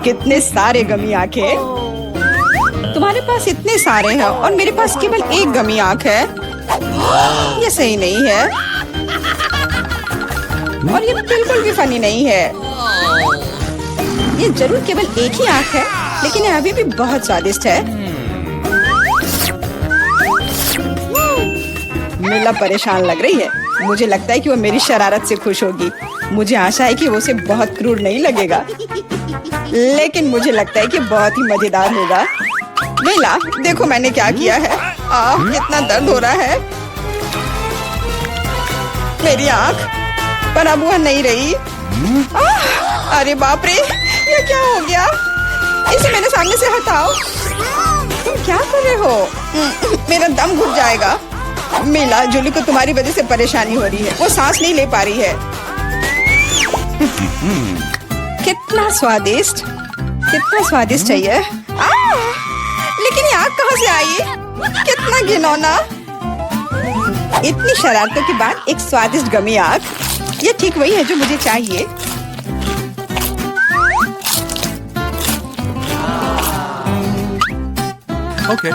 कितने सारे गमी आंखें। तुम्हारे पास इतने सारे हैं और मेरे पास केवल एक गमी आंख है। ये सही नहीं है और ये बिल्कुल भी फनी नहीं है। ये जरूर केवल एक ही आंख है, लेकिन ये अभी भी बहुत स्वादिष्ट है। मीला परेशान लग रही है। मुझे लगता है कि वो मेरी शरारत से खुश होगी। मुझे आशा है कि वो उसे बहुत क्रूर नहीं लगेगा, लेकिन मुझे लगता है कि बहुत ही मजेदार होगा। मीला, देखो मैंने क्या किया है। कितना दर्द हो रहा है। मेरी आंख, पर अब वह नहीं रही। अरे बाप रे, ये क्या हो गया? इसे मेरे सामने से हटाओ। तुम क्या कर रहे हो? मेरा दम घुट जाएगा। मीला, जूली को तुम्हारी वजह से परेशानी हो रही है। वो सांस नहीं ले पा रही है। कितना स्वादिष्ट, कितना स्वादिष्ट है ये। लेकिन ये आग कहाँ से आई? कितना घिनौना। इतनी शरारतों के बाद एक स्वादिष्ट गमी आग। ये ठीक वही है जो मुझे चाहिए। Okay.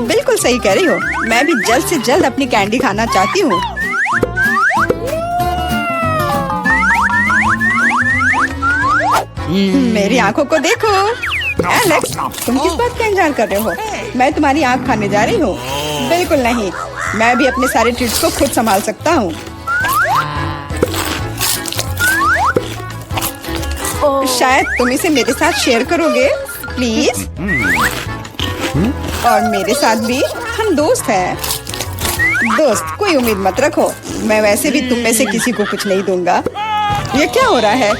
बिल्कुल सही कह रही हो। मैं भी जल्द से जल्द अपनी कैंडी खाना चाहती हूँ। मेरी आंखों को देखो। एलेक्स, तुम किस बात का इंतजार कर रहे हो? मैं तुम्हारी आंख खाने जा रही हूँ। बिल्कुल नहीं, मैं भी अपने सारे ट्रीट्स को खुद संभाल सकता हूँ। शायद तुम इसे मेरे साथ शेयर करोगे, प्लीज। और मेरे साथ भी, हम दोस्त हैं। दोस्त, कोई उम्मीद मत रखो। मैं वैसे भी तुम में से किसी को कुछ नहीं दूंगा। ये क्या हो रहा है?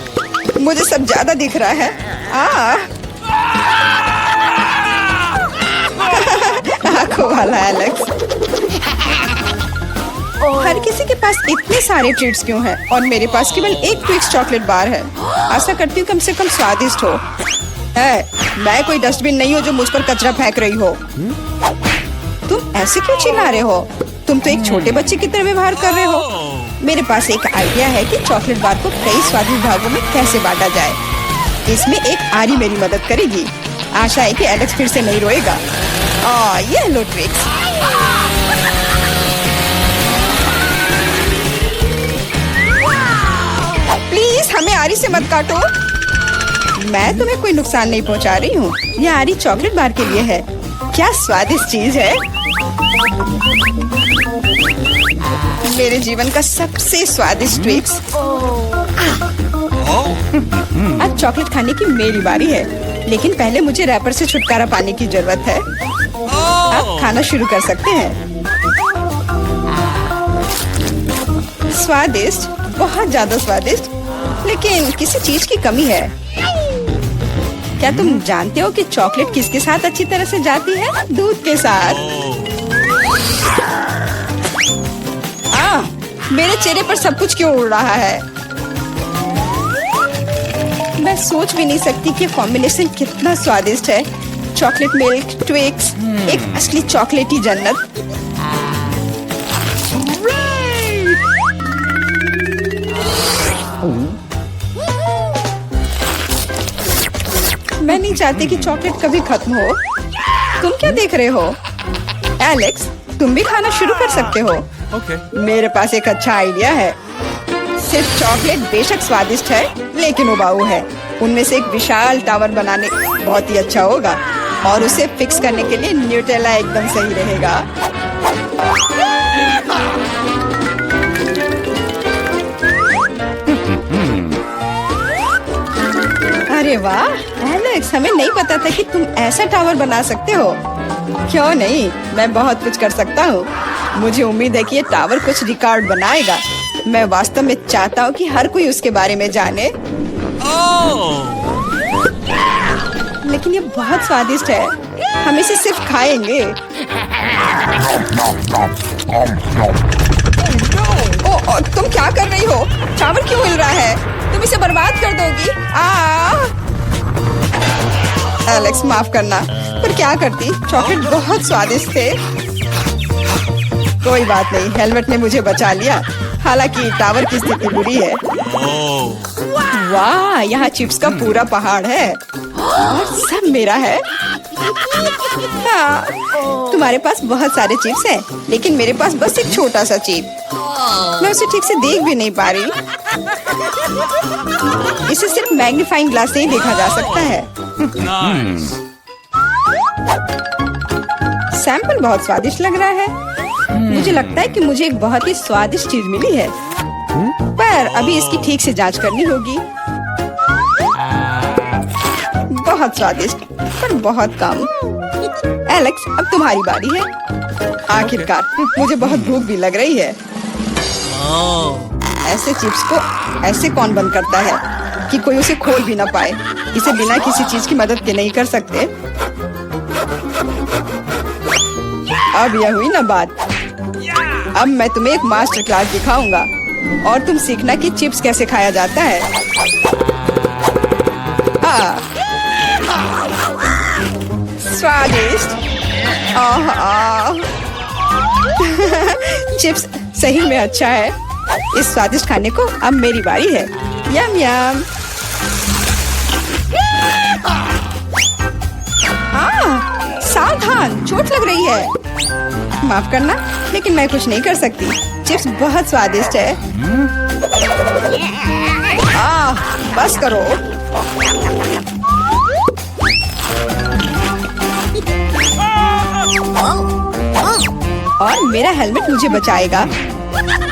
मुझे सब ज्यादा दिख रहा है। आंखों वाला एलेक्स। हर किसी के पास इतने सारे ट्रीट्स क्यों हैं और मेरे पास केवल एक ट्विक्स चॉकलेट बार है। आशा करती हूँ कम से कम स्वादिष्ट हो। मैं कोई डस्टबिन नहीं हूँ जो मुझ पर कचरा फेंक रही हो। तुम ऐसे क्यों चिल्ला रहे हो? तुम तो एक छोटे बच्चे की तरह व्यवहार कर रहे हो। मेरे पास एक आइडिया है कि चॉकलेट बार को कई स्वादिष्ट भागों में कैसे बांटा जाए। इसमें एक आरी मेरी मदद करेगी। आशा है कि एलेक्स फिर से नहीं रोएगा। ये लो ट्विक्स। प्लीज हमें आरी से मत काटो। मैं तुम्हें कोई नुकसान नहीं पहुंचा रही हूँ। यह आरी चॉकलेट बार के लिए है। क्या स्वादिष्ट चीज है। मेरे जीवन का सबसे स्वादिष्ट ट्विक्स। आज चॉकलेट खाने की मेरी बारी है, लेकिन पहले मुझे रैपर से छुटकारा पाने की जरूरत है। आप खाना शुरू कर सकते हैं। स्वादिष्ट, बहुत ज्यादा स्वादिष्ट, लेकिन किसी चीज की कमी है। क्या तुम जानते हो कि चॉकलेट किसके साथ अच्छी तरह से जाती है? दूध के साथ। मेरे चेहरे पर सब कुछ क्यों उड़ रहा है? मैं सोच भी नहीं सकती कि कॉम्बिनेशन कितना स्वादिष्ट है। चॉकलेट मिल्क ट्विक्स, एक असली चॉकलेटी जन्नत। मैं नहीं चाहती कि चॉकलेट कभी खत्म हो। तुम क्या देख रहे हो? एलेक्स, तुम भी खाना शुरू कर सकते हो। Okay. मेरे पास एक अच्छा आइडिया है। सिर्फ चॉकलेट बेशक स्वादिष्ट है, लेकिन उबाऊ है। उनमें से एक विशाल टावर बनाने बहुत ही अच्छा होगा, और उसे फिक्स करने के लिए न्यूटेला एकदम सही रहेगा। अरे वाह एलेक्स, हमें नहीं पता था कि तुम ऐसा टावर बना सकते हो। क्यों नहीं, मैं बहुत कुछ कर सकता हूँ। मुझे उम्मीद है कि ये टावर कुछ रिकॉर्ड बनाएगा। मैं वास्तव में चाहता हूँ कि हर कोई उसके बारे में जाने। लेकिन ये बहुत स्वादिष्ट है। हम इसे सिर्फ खाएंगे। तुम क्या कर रही हो? टावर क्यों हिल रहा है? तुम इसे बर्बाद कर दोगी। एलेक्स, माफ करना, पर क्या करती? चॉकलेट बहुत स्वादिष्ट थे। कोई बात नहीं, हेलमेट ने मुझे बचा लिया। हालांकि टावर की स्थिति बुरी है। वाह, यहाँ चिप्स का पूरा पहाड़ है और सब मेरा है। हाँ, तुम्हारे पास बहुत सारे चिप्स हैं, लेकिन मेरे पास बस एक छोटा सा चिप। मैं उसे ठीक से देख भी नहीं पा रही। इसे सिर्फ मैग्नीफाइंग ग्लास से ही देखा जा सकता है। सैंपल बहुत स्वादिष्ट लग रहा है। मुझे लगता है कि मुझे एक बहुत ही स्वादिष्ट चीज मिली है, पर अभी इसकी ठीक से जांच करनी होगी। बहुत स्वादिष्ट, पर बहुत कम। एलेक्स, अब तुम्हारी बारी है। आखिरकार मुझे बहुत भूख भी लग रही है। ऐसे चिप्स को ऐसे कौन बंद करता है कि कोई उसे खोल भी ना पाए। इसे बिना किसी चीज की मदद के नहीं कर सकते। अब यह हुई ना बात। अब मैं तुम्हें एक मास्टर क्लास दिखाऊंगा और तुम सीखना कि चिप्स कैसे खाया जाता है। स्वादिष्ट। चिप्स सही में अच्छा है। इस स्वादिष्ट खाने को अब मेरी बारी है। यम यम। सावधान, चोट लग रही है। माफ करना, लेकिन मैं कुछ नहीं कर सकती। चिप्स बहुत स्वादिष्ट है। बस करो। और मेरा हेलमेट मुझे बचाएगा।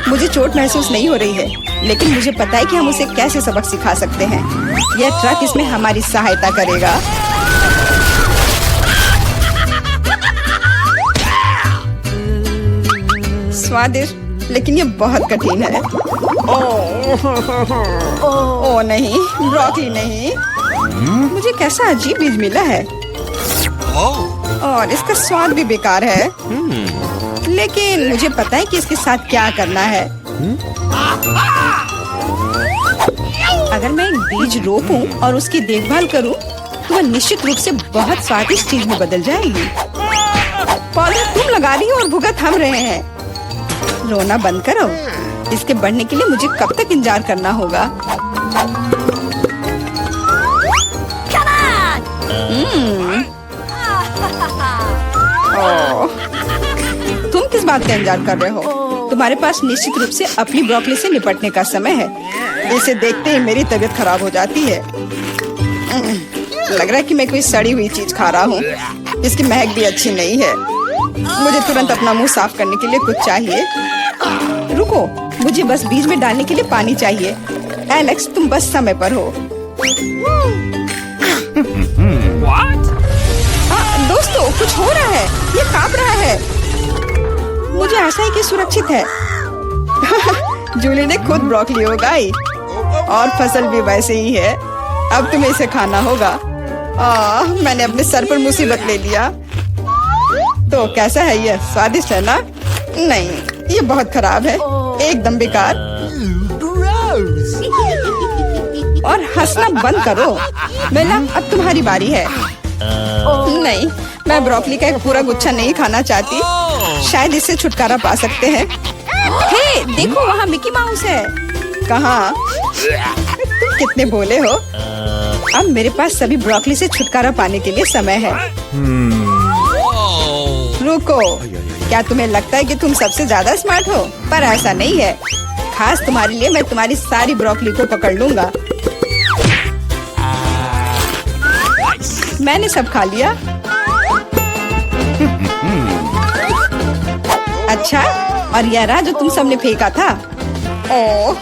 मुझे चोट महसूस नहीं हो रही है, लेकिन मुझे पता है कि हम उसे कैसे सबक सिखा सकते हैं। यह ट्रक इसमें हमारी सहायता करेगा। स्वादिष्ट, लेकिन ये बहुत कठिन है। ओह नहीं, ब्रोकली नहीं। मुझे कैसा अजीब बीज मिला है और इसका स्वाद भी बेकार है। लेकिन मुझे पता है कि इसके साथ क्या करना है। अगर मैं एक बीज रोपूं और उसकी देखभाल करूं, तो वह निश्चित रूप से बहुत स्वादिष्ट चीज में बदल जाएगी। पौधे तुम लगा रही हो और भुगत हम रहे हैं। रोना बंद करो। इसके बढ़ने के लिए मुझे कब तक इंतजार करना होगा? तुम किस बात का इंतजार कर रहे हो? तुम्हारे पास निश्चित रूप से अपनी ब्रोकली से निपटने का समय है। इसे देखते ही मेरी तबीयत खराब हो जाती है। लग रहा है कि मैं कोई सड़ी हुई चीज खा रहा हूँ। इसकी महक भी अच्छी नहीं है। मुझे तुरंत अपना मुंह साफ करने के लिए कुछ चाहिए। रुको, मुझे बस बीज में डालने के लिए पानी चाहिए। एलेक्स, तुम बस समय पर हो। दोस्तों, कुछ हो रहा है। ये कांप रहा है। मुझे आशा है कि सुरक्षित है। जूली ने खुद ब्रोकली उगाई और फसल भी वैसे ही है। अब तुम्हें इसे खाना होगा। मैंने अपने सर पर मुसीबत ले लिया। तो कैसा है ये? स्वादिष्ट है ना? नहीं, ये बहुत खराब है। एकदम बेकार। और हंसना बंद करो। बेला, अब तुम्हारी बारी है। नहीं, मैं ब्रोकली का एक पूरा गुच्छा नहीं खाना चाहती। शायद इससे छुटकारा पा सकते हैं। हे, देखो, वहाँ मिकी माउस है। कहाँ? तुम कितने भोले हो। अब मेरे पास सभी ब्रोकली से छुटकारा पाने के लिए समय है। रुको, क्या तुम्हें लगता है कि तुम सबसे ज्यादा स्मार्ट हो? पर ऐसा नहीं है। खास तुम्हारे लिए मैं तुम्हारी सारी ब्रोकली को पकड़ लूंगा। मैंने सब खा लिया। अच्छा, और यह रहा जो तुम सबने फेंका था। ओह,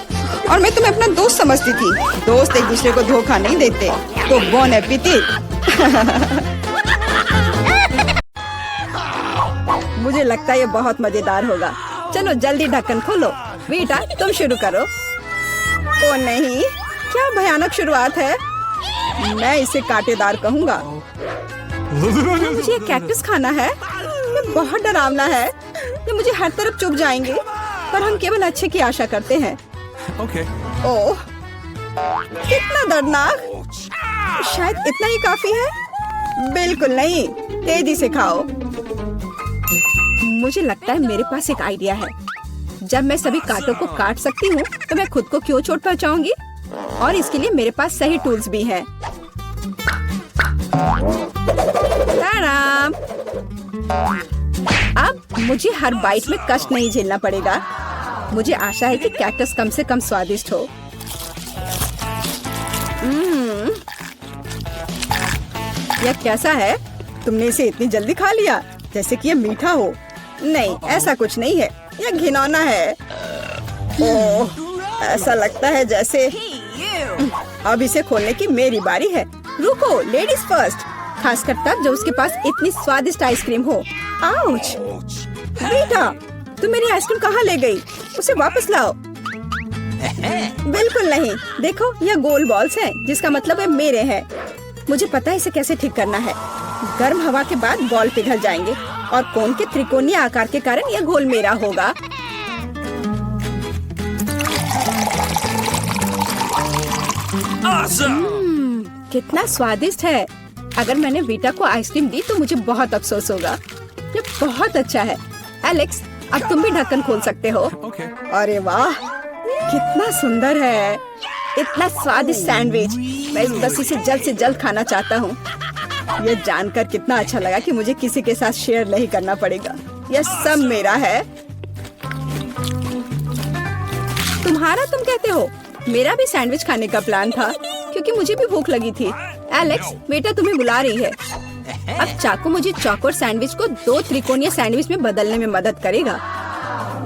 और मैं तुम्हें अपना दोस्त समझती थी। दोस्त एक दूसरे को धोखा नहीं देते। तो बोन एपेटिट। मुझे लगता है ये बहुत मजेदार होगा। चलो जल्दी ढक्कन खोलो। बेटा, तुम शुरू करो। ओ नहीं, क्या भयानक शुरुआत है। मैं इसे कांटेदार कहूँगा। मुझे ये कैक्टस खाना है। ये बहुत डरावना है। ये मुझे हर तरफ चुभ जाएंगे। पर हम केवल अच्छे की आशा करते हैं। ओह, कितना दर्दनाक। शायद इतना ही काफी है। बिल्कुल नहीं, तेजी से खाओ। मुझे लगता है मेरे पास एक आइडिया है। जब मैं सभी कांटों को काट सकती हूँ, तो मैं खुद को क्यों चोट पहुँचाऊंगी? और इसके लिए मेरे पास सही टूल्स भी हैं। ताराम! अब मुझे हर बाइट में कष्ट नहीं झेलना पड़ेगा। मुझे आशा है कि कैक्टस कम से कम स्वादिष्ट हो। यह कैसा है? तुमने इसे इतनी जल्दी खा लिया जैसे कि यह मीठा हो। नहीं, ऐसा कुछ नहीं है, यह घिनौना है। ओह, ऐसा लगता है जैसे अब इसे खोलने की मेरी बारी है। रुको, लेडीज फर्स्ट, खासकर तब जब उसके पास इतनी स्वादिष्ट आइसक्रीम हो। आउच! बेटा, तुम मेरी आइसक्रीम कहाँ ले गई? उसे वापस लाओ। बिल्कुल नहीं। देखो, यह गोल बॉल्स हैं, जिसका मतलब है मेरे हैं। मुझे पता है इसे कैसे ठीक करना है। गर्म हवा के बाद बॉल पिघल जाएंगे और कोन के त्रिकोणीय आकार के कारण यह घोल मेरा होगा। कितना स्वादिष्ट है। अगर मैंने वीटा को आइसक्रीम दी तो मुझे बहुत अफसोस होगा। ये बहुत अच्छा है। एलेक्स, अब तुम भी ढक्कन खोल सकते हो। अरे वाह, कितना सुंदर है। इतना स्वादिष्ट सैंडविच। मैं बस इसे जल्द से जल्द खाना चाहता हूँ। यह जानकर कितना अच्छा लगा कि मुझे किसी के साथ शेयर नहीं करना पड़ेगा। यह सब मेरा है। तुम्हारा तुम कहते हो? मेरा भी सैंडविच खाने का प्लान था क्योंकि मुझे भी भूख लगी थी। एलेक्स, बेटा तुम्हें बुला रही है। अब चाकू मुझे चौकोर सैंडविच को 2 त्रिकोणीय सैंडविच में बदलने में मदद करेगा।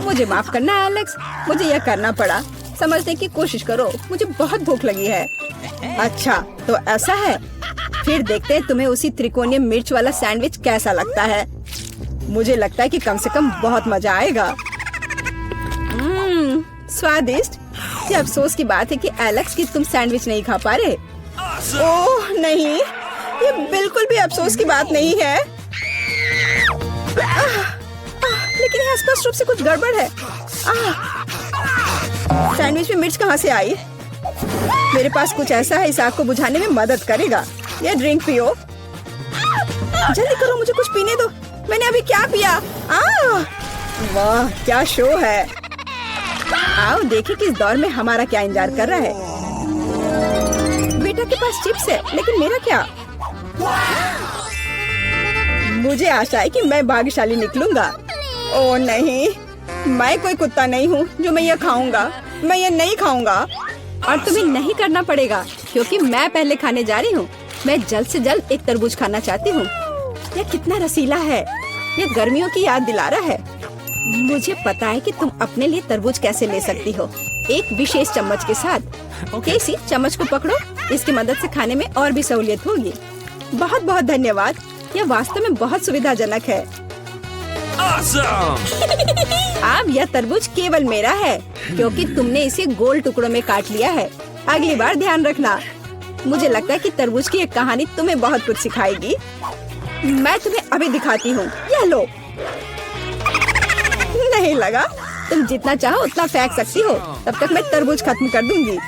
मुझे माफ करना एलेक्स, मुझे यह करना पड़ा। समझने की कोशिश करो, मुझे बहुत भूख लगी है। अच्छा, तो ऐसा है। फिर देखते हैं तुम्हें उसी त्रिकोणीय मिर्च वाला सैंडविच कैसा लगता है। मुझे लगता है कि कम से कम बहुत मजा आएगा। स्वादिष्ट। ये अफसोस की बात है कि एलेक्स की तुम सैंडविच नहीं खा पा रहे। ओह नहीं, ये बिल्कुल भी अफसोस की बात नहीं है। लेकिन यहाँ स्पष्ट रूप से कुछ गड़बड़ है। सैंडविच में मिर्च कहाँ से आई? मेरे पास कुछ ऐसा है, इस आग को बुझाने में मदद करेगा। ये ड्रिंक पियो। जल्दी करो, मुझे कुछ पीने दो। मैंने अभी क्या पिया? वाह, क्या शो है। आओ देखें कि इस दौर में हमारा क्या इंतजार कर रहा है। बेटा के पास चिप्स है, लेकिन मेरा क्या? मुझे आशा है कि मैं भाग्यशाली निकलूंगा। ओह नहीं, मैं कोई कुत्ता नहीं हूँ जो मैं ये खाऊंगा। मैं ये नहीं खाऊंगा। और तुम्हें नहीं करना पड़ेगा क्योंकि मैं पहले खाने जा रही हूँ। मैं जल्द से जल्द एक तरबूज खाना चाहती हूँ। यह कितना रसीला है। यह गर्मियों की याद दिला रहा है। मुझे पता है कि तुम अपने लिए तरबूज कैसे ले सकती हो, एक विशेष चम्मच के साथ। केसी, चम्मच को पकड़ो। इसकी मदद से खाने में और भी सहूलियत होगी। बहुत बहुत धन्यवाद। यह वास्तव में बहुत सुविधाजनक है। अब यह तरबूज केवल मेरा है क्योंकि तुमने इसे गोल टुकड़ों में काट लिया है। अगली बार ध्यान रखना। मुझे लगता है कि तरबूज की एक कहानी तुम्हें बहुत कुछ सिखाएगी। मैं तुम्हें अभी दिखाती हूँ। यह लो। नहीं लगा? तुम जितना चाहो उतना फेंक सकती हो। तब तक मैं तरबूज खत्म कर दूंगी।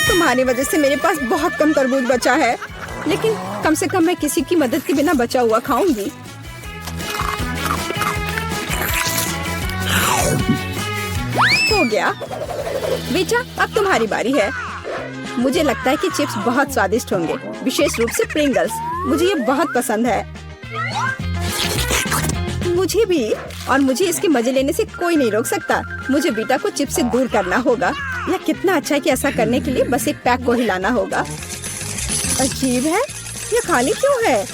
तुम्हारी वजह से मेरे पास बहुत कम तरबूज बचा है, लेकिन कम से कम मैं किसी की मदद के बिना बचा हुआ खाऊंगी। हो गया। बेटा, अब तुम्हारी बारी है। मुझे लगता है कि चिप्स बहुत स्वादिष्ट होंगे, विशेष रूप से प्रिंगल्स। मुझे ये बहुत पसंद है। मुझे भी। और मुझे इसके मजे लेने से कोई नहीं रोक सकता। मुझे बीटा को चिप्स से दूर करना होगा। यह कितना अच्छा है कि ऐसा करने के लिए बस एक पैक को हिलाना होगा। अजीब है, ये खाली क्यों है?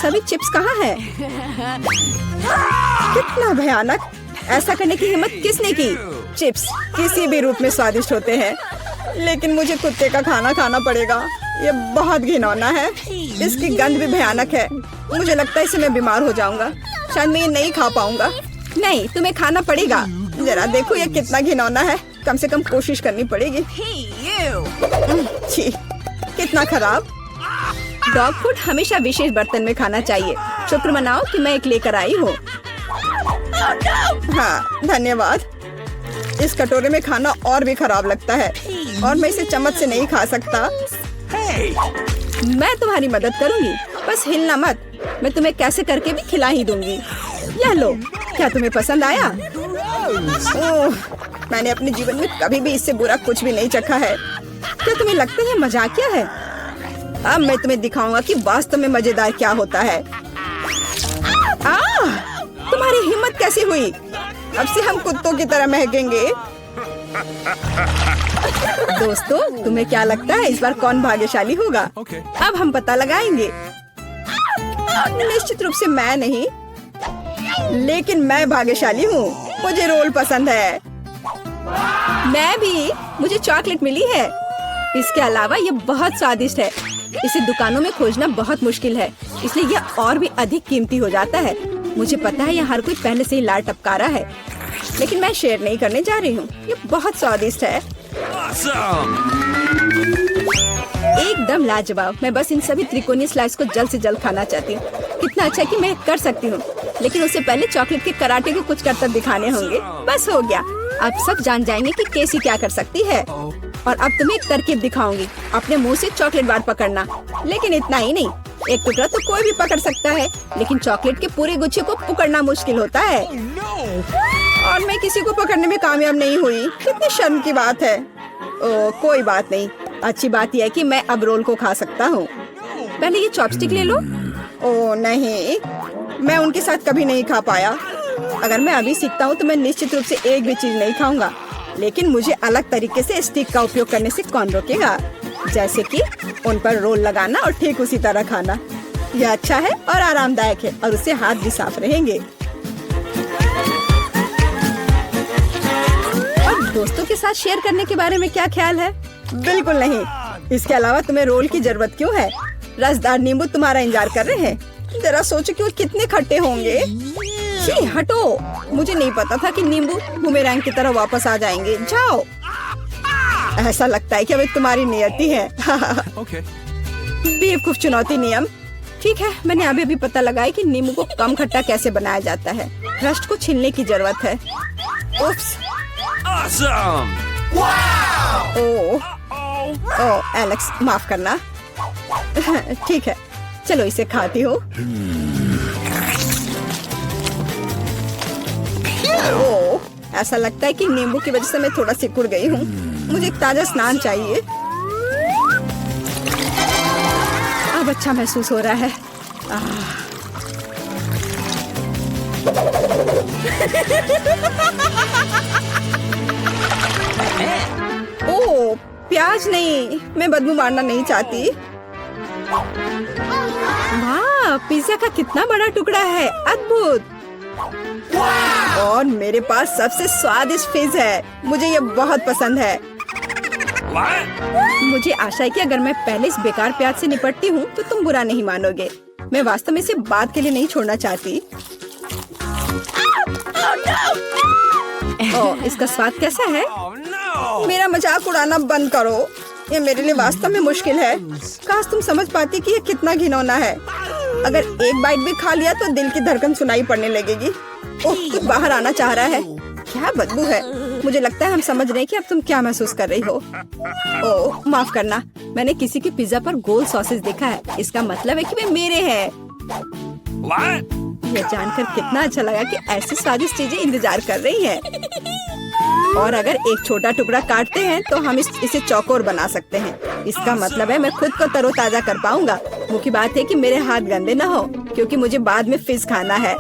सभी चिप्स कहाँ हैं? कितना भयानक। ऐसा करने की हिम्मत किसने की? चिप्स किसी भी रूप में स्वादिष्ट होते हैं, लेकिन मुझे कुत्ते का खाना खाना पड़ेगा। ये बहुत घिनौना है। इसकी गंध भी भयानक है। मुझे लगता है इससे मैं बीमार हो जाऊंगा। शायद मैं ये नहीं खा पाऊंगा। नहीं, तुम्हें खाना पड़ेगा। जरा देखो ये कितना घिनौना है। कम से कम कोशिश करनी पड़ेगी। छी, कितना खराब। डॉग फूड हमेशा विशेष बर्तन में खाना चाहिए। शुक्र मनाओ कि मैं एक लेकर आई हूँ। हाँ, धन्यवाद। इस कटोरे में खाना और भी खराब लगता है और मैं इसे चम्मच से नहीं खा सकता। मैं तुम्हारी मदद करूंगी, बस हिलना मत। मैं तुम्हें कैसे करके भी खिला ही दूंगी। यह लो। क्या तुम्हें पसंद आया? ओह, मैंने अपने जीवन में कभी भी इससे बुरा कुछ भी नहीं चखा है। क्या तुम्हें लगता है मजाकिया है? अब मैं तुम्हें दिखाऊंगा कि वास्तव में मजेदार क्या होता है। तुम्हारी हिम्मत कैसे हुई? अब से हम कुत्तों की तरह महकेंगे। दोस्तों, तुम्हें क्या लगता है इस बार कौन भाग्यशाली होगा? अब हम पता लगाएंगे। निश्चित रूप से मैं नहीं, लेकिन मैं भाग्यशाली हूँ। मुझे रोल पसंद है। मैं भी। मुझे चॉकलेट मिली है। इसके अलावा ये बहुत स्वादिष्ट है। इसे दुकानों में खोजना बहुत मुश्किल है, इसलिए यह और भी अधिक कीमती हो जाता है। मुझे पता है यहाँ हर कोई पहले से ही लार टपका रहा है, लेकिन मैं शेयर नहीं करने जा रही हूँ। ये बहुत स्वादिष्ट है। एकदम लाजवाब। मैं बस इन सभी त्रिकोणीय स्लाइस को जल्द से जल्द खाना चाहती हूँ। कितना अच्छा कि मैं कर सकती हूँ, लेकिन उससे पहले चॉकलेट के कराटे को कुछ करतब दिखाने होंगे। बस हो गया। अब सब जान जाएंगे कि कैसी क्या कर सकती है। और अब तुम्हें एक तरकीब दिखाऊंगी। अपने मुंह से चॉकलेट बार पकड़ना, लेकिन इतना ही नहीं। एक टुकड़ा तो कोई भी पकड़ सकता है, लेकिन चॉकलेट के पूरे गुच्छे को पकड़ना मुश्किल होता है। और मैं किसी को पकड़ने में कामयाब नहीं हुई। कितनी शर्म की बात है। कोई बात नहीं। अच्छी बात यह है कि मैं अब रोल को खा सकता हूँ। पहले ये चॉपस्टिक ले लो। ओह नहीं, मैं उनके साथ कभी नहीं खा पाया। अगर मैं अभी सीखता हूँ तो मैं निश्चित रूप से एक भी चीज नहीं खाऊंगा, लेकिन मुझे अलग तरीके से स्टिक का उपयोग करने से कौन रोकेगा? जैसे कि उन पर रोल लगाना और ठीक उसी तरह खाना। यह अच्छा है और आरामदायक है, और उससे हाथ भी साफ रहेंगे। और दोस्तों के साथ शेयर करने के बारे में क्या ख्याल है? बिल्कुल नहीं। इसके अलावा तुम्हें रोल की जरूरत क्यों है? रसदार नींबू तुम्हारा इंतजार कर रहे हैं। जरा सोचो कि वो कितने खट्टे होंगे। छी, हटो। मुझे नहीं पता था कि नींबू बूमेरैंग की तरह वापस आ जाएंगे। जाओ। ऐसा लगता है कि अब तुम्हारी नियति है। बेवकूफ चुनौती नियम। ठीक है, मैंने अभी भी पता लगाया कि नींबू को कम खट्टा कैसे बनाया जाता है। रस्ट को छीलने की जरूरत है। उफ्स। ओह एलेक्स, माफ करना। ठीक है, चलो इसे खाती हूँ। ओह, ऐसा लगता है कि नींबू की वजह से मैं थोड़ा सिकुड़ गई हूँ। मुझे एक ताजा स्नान चाहिए। अब अच्छा महसूस हो रहा है। ओह, प्याज नहीं। मैं बदबू मारना नहीं चाहती। वाह, पिज्जा का कितना बड़ा टुकड़ा है। अद्भुत। और मेरे पास सबसे स्वादिष्ट फिज है। मुझे ये बहुत पसंद है। मुझे आशा है कि अगर मैं पहले इस बेकार प्याज से निपटती हूँ तो तुम बुरा नहीं मानोगे। मैं वास्तव में इसे बाद के लिए नहीं छोड़ना चाहती। ओह, इसका स्वाद कैसा है? मेरा मजाक उड़ाना बंद करो। ये मेरे लिए वास्तव में मुश्किल है। काश तुम समझ पाती कि ये कितना घिनौना है। अगर एक बाइट भी खा लिया तो दिल की धड़कन सुनाई पड़ने लगेगी। ओह, कुछ बाहर आना चाह रहा है। क्या बदबू है। मुझे लगता है हम समझ रहे हैं कि अब तुम क्या महसूस कर रही हो। ओह, माफ करना। मैंने किसी के पिज्जा पर गोल सॉसेज देखा है। इसका मतलब है कि वे मेरे हैं। यह जानकर कितना अच्छा लगा कि ऐसी स्वादिष्ट चीजें इंतजार कर रही हैं। और अगर एक छोटा टुकड़ा काटते हैं तो हम इसे चौकोर बना सकते हैं। इसका मतलब है मैं खुद को तरोताजा कर पाऊंगा। मुख्य बात है कि मेरे हाथ गंदे न हो, क्योंकि मुझे बाद में फिज खाना है।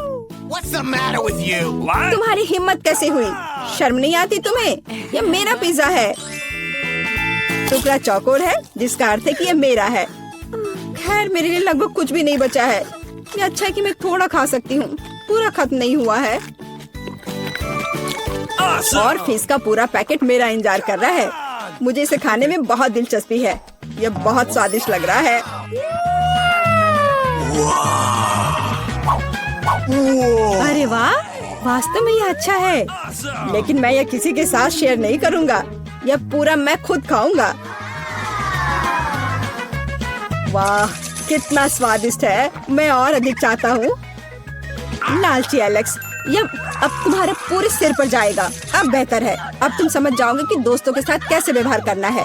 तुम्हारी हिम्मत कैसे हुई? शर्म नहीं आती तुम्हें? यह मेरा पिज्जा है। टुकड़ा चौकोर है, जिसका अर्थ है कि यह मेरा है। खैर, मेरे लिए लगभग कुछ भी नहीं बचा है। ये अच्छा है कि मैं थोड़ा खा सकती हूँ। पूरा खत्म नहीं हुआ है। और फिश का पूरा पैकेट मेरा इंतजार कर रहा है। मुझे इसे खाने में बहुत दिलचस्पी है। यह बहुत स्वादिष्ट लग रहा है। अरे वाह, वास्तव में यह अच्छा है, लेकिन मैं यह किसी के साथ शेयर नहीं करूंगा। यह पूरा मैं खुद खाऊंगा। वाह, कितना स्वादिष्ट है। मैं और अधिक चाहता हूँ। लालची एलेक्स, यह अब तुम्हारे पूरे सिर पर जाएगा। अब बेहतर है। अब तुम समझ जाओगे कि दोस्तों के साथ कैसे व्यवहार करना है।